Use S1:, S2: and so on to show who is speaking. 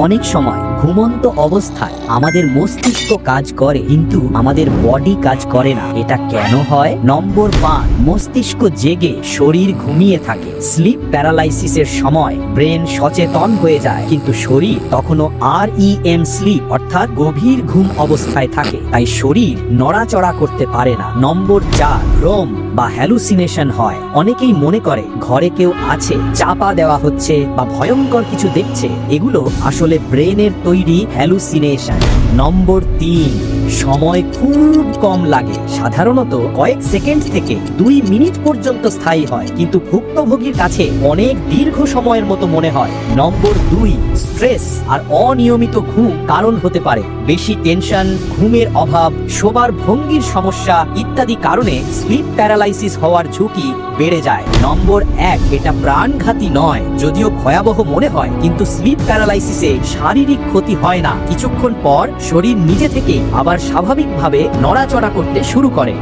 S1: অনেক সময় ঘুমন্ত অবস্থায় আমাদের মস্তিষ্ক কাজ করে, কিন্তু আমাদের বডি কাজ করে না। এটা কেন হয়? নম্বর 5, মস্তিষ্ক জেগে শরীর ঘুমিয়ে থাকে। স্লিপ প্যারালাইসিসের সময় ব্রেন সচেতন হয়ে যায়, কিন্তু শরীর তখনও REM স্লিপ অর্থাৎ গভীর ঘুম অবস্থায় থাকে, তাই শরীর নড়াচড়া করতে পারে না। নম্বর 4, ভ্রম বা হ্যালুসিনেশন হয়। অনেকেই মনে করে ঘরে কেউ আছে, চাপা দেওয়া হচ্ছে বা ভয়ঙ্কর কিছু দেখছে। এগুলো আসলে ব্রেনের তৈরি হ্যালুসিনেশন। নম্বর 3, সময় খুব কম লাগে। সাধারণত কয়েক সেকেন্ড থেকে 2 মিনিট পর্যন্ত স্থায়ী হয়, কিন্তু ভুক্তভোগীর কাছে অনেক দীর্ঘ সময়ের মতো মনে হয়। নম্বর 2, স্ট্রেস আর অনিয়মিত ঘুম কারণ হতে পারে। বেশি টেনশন, ঘুমের অভাব, শোবার ভঙ্গির সমস্যা ইত্যাদি কারণে স্লিপ প্যারালাইসিস হওয়ার ঝুঁকি বেড়ে যায়। নম্বর 1, এটা প্রাণঘাতী নয়, যদিও ভয়াবহ মনে হয়, কিন্তু স্লিপ প্যারালাইসিসে শারীরিক ক্ষতি হয় না। কিছুক্ষণ পর শরীর নিজে থেকেই আবার স্বাভাবিকভাবে নড়াচড়া করতে শুরু করে।